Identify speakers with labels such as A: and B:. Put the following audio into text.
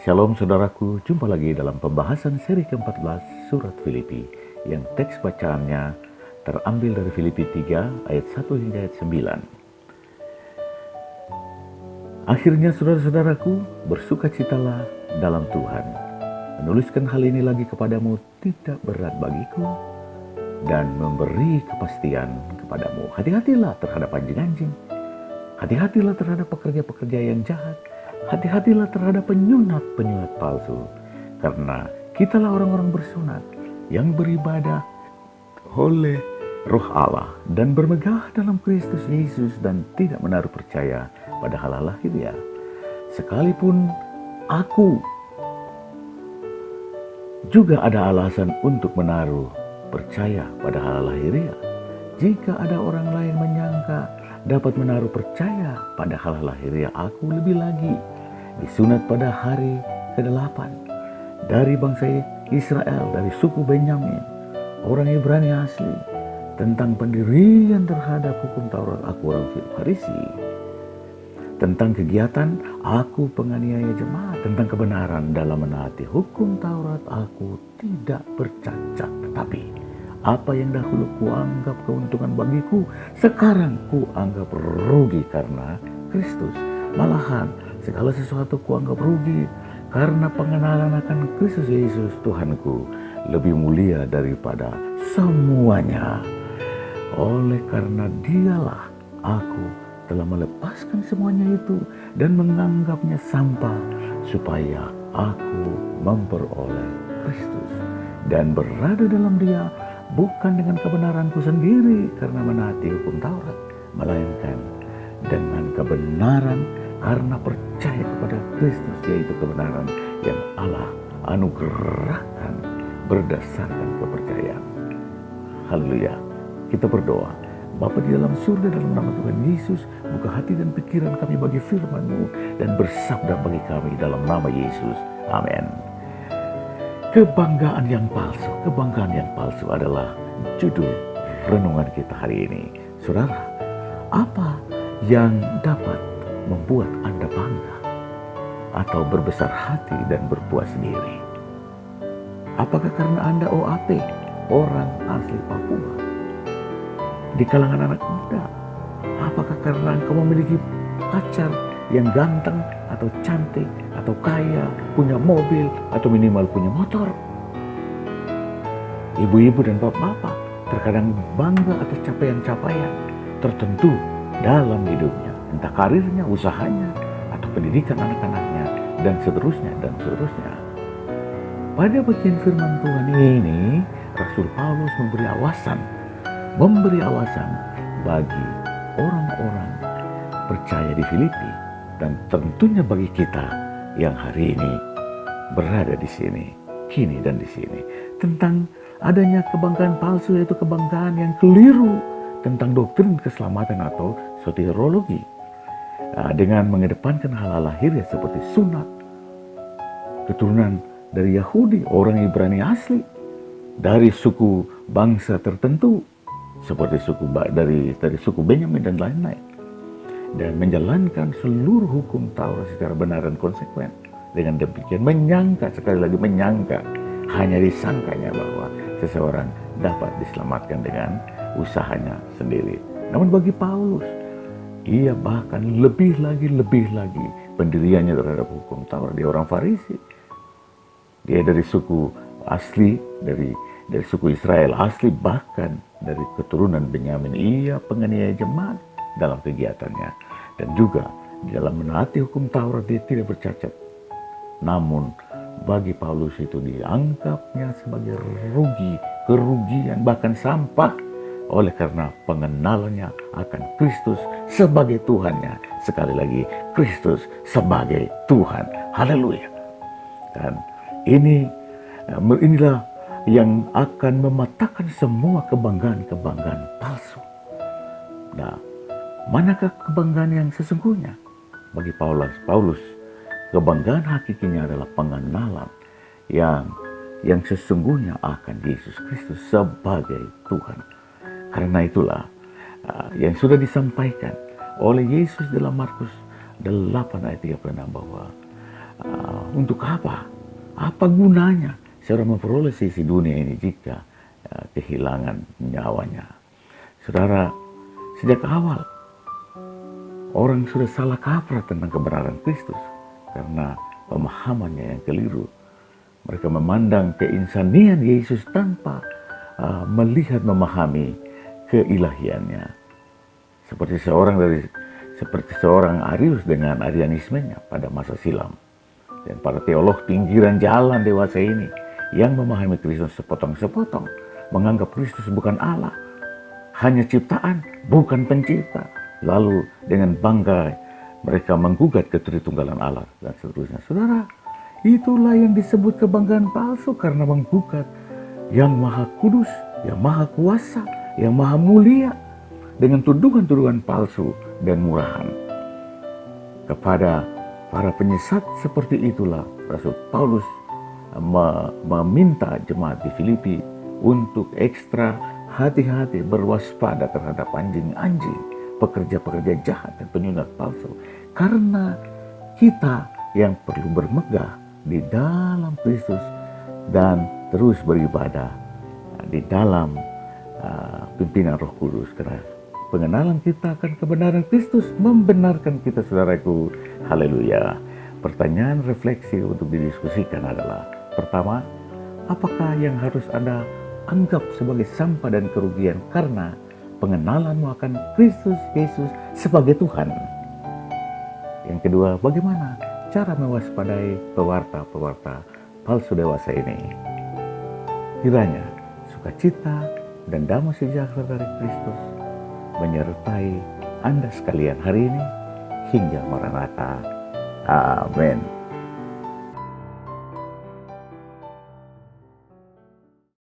A: Shalom saudaraku, jumpa lagi dalam pembahasan seri ke-14 surat Filipi yang teks bacaannya terambil dari Filipi 3 ayat 1 hingga ayat 9. Akhirnya saudara-saudaraku, bersukacitalah dalam Tuhan. Menuliskan hal ini lagi kepadamu tidak berat bagiku dan memberi kepastian kepadamu. Hati-hatilah terhadap anjing-anjing. Hati-hatilah terhadap pekerja-pekerja yang jahat. Hati-hatilah terhadap penyunat-penyunat palsu. Karena kitalah orang-orang bersunat yang beribadah oleh Roh Allah dan bermegah dalam Kristus Yesus dan tidak menaruh percaya pada hal-hal lahiriah. Sekalipun aku juga ada alasan untuk menaruh percaya pada hal lahiriah. Jika ada orang lain menyangka dapat menaruh percaya pada hal lahiriah, aku lebih lagi disunat pada hari ke-8 dari bangsa Israel, dari suku Benyamin, orang Ibrani asli. Tentang pendirian terhadap hukum Taurat, aku orang Farisi. Tentang kegiatan, aku penganiaya jemaat. Tentang kebenaran dalam menaati hukum Taurat, aku tidak bercacat. Tetapi apa yang dahulu kuanggap keuntungan bagiku, sekarang kuanggap rugi karena Kristus. Malahan segala sesuatu kuanggap rugi karena pengenalan akan Kristus Yesus Tuhanku lebih mulia daripada semuanya. Oleh karena dialah aku telah melepaskan semuanya itu dan menganggapnya sampah supaya aku memperoleh Kristus dan berada dalam Dia, bukan dengan kebenaranku sendiri karena menaati hukum Taurat, melainkan dengan kebenaran karena percaya kepada Kristus, yaitu kebenaran yang Allah anugerahkan berdasarkan kepercayaan. Haleluya. Kita berdoa. Bapa di dalam surga, dalam nama Tuhan Yesus, buka hati dan pikiran kami bagi firman-Mu dan bersabda bagi kami dalam nama Yesus. Amin. Kebanggaan yang palsu adalah judul renungan kita hari ini. Saudara, apa yang dapat membuat Anda bangga atau berbesar hati dan berpuas diri? Apakah karena Anda OAP, orang asli Papua? Di kalangan anak muda, apakah karena engkau memiliki pacar yang ganteng atau cantik atau kaya, punya mobil atau minimal punya motor? Ibu-ibu dan bapak-bapak terkadang bangga atas capaian-capaian tertentu dalam hidupnya, entah karirnya, usahanya, atau pendidikan anak-anaknya, dan seterusnya, dan seterusnya. Pada bagian firman Tuhan ini, Rasul Paulus memberi alasan bagi orang-orang percaya di Filipi dan tentunya bagi kita yang hari ini berada di sini, kini dan di sini, tentang adanya kebanggaan palsu, yaitu kebanggaan yang keliru tentang doktrin keselamatan atau soteriologi, dengan mengedepankan hal-hal lahiriah seperti sunat, keturunan dari Yahudi, orang Ibrani asli, dari suku bangsa tertentu seperti dari suku Benyamin dan lain-lain, dan menjalankan seluruh hukum Taurat secara benar dan konsekuen. Dengan demikian sekali lagi menyangka, hanya disangkanya bahwa seseorang dapat diselamatkan dengan usahanya sendiri. Namun bagi Paulus, ia bahkan lebih lagi pendiriannya terhadap hukum Taurat. Dia orang Farisi. Dia dari suku asli, dari suku Israel asli, bahkan dari keturunan Benyamin. Ia penganiaya jemaat dalam kegiatannya, dan juga di dalam menaati hukum Taurat dia tidak bercacat. Namun bagi Paulus itu dianggapnya sebagai kerugian, bahkan sampah, oleh karena pengenalannya akan Kristus sebagai Tuhannya. Sekali lagi, Kristus sebagai Tuhan. Haleluya. Dan inilah yang akan mematahkan semua kebanggaan palsu. Nah, manakah kebanggaan yang sesungguhnya? Bagi Paulus, kebanggaan hakikinya adalah pengenalan yang sesungguhnya akan Yesus Kristus sebagai Tuhan. Karena itulah yang sudah disampaikan oleh Yesus dalam Markus 8 ayat 36 bahwa untuk apa? Apa gunanya seorang memperoleh sisi dunia ini jika kehilangan nyawanya? Saudara, sejak awal orang sudah salah kaprah tentang kebenaran Kristus karena pemahamannya yang keliru. Mereka memandang keinsanian Yesus tanpa melihat memahami keilahiannya. Seperti seorang Arius dengan Arianismenya pada masa silam. Dan para teolog pinggiran jalan dewasa ini yang memahami Kristus sepotong-sepotong, menganggap Kristus bukan Allah, hanya ciptaan, bukan pencipta. Lalu dengan bangga mereka menggugat ketritunggalan Allah dan seterusnya. Saudara, itulah yang disebut kebanggaan palsu karena menggugat yang maha kudus, yang maha kuasa, yang maha mulia dengan tuduhan-tuduhan palsu dan murahan. Kepada para penyesat seperti itulah Rasul Paulus meminta jemaat di Filipi untuk ekstra hati-hati berwaspada terhadap anjing-anjing, pekerja-pekerja jahat dan penyunat palsu. Karena kita yang perlu bermegah di dalam Kristus dan terus beribadah di dalam pimpinan Roh Kudus. Karena pengenalan kita akan kebenaran Kristus membenarkan kita, saudaraku. Haleluya. Pertanyaan refleksi untuk didiskusikan adalah, pertama, apakah yang harus Anda anggap sebagai sampah dan kerugian karena pengenalanmu akan Kristus Yesus sebagai Tuhan? Yang kedua, bagaimana cara mewaspadai pewarta-pewarta palsu dewasa ini? Kiranya sukacita dan damai sejahtera dari Kristus menyertai Anda sekalian hari ini hingga Maranatha. Amin.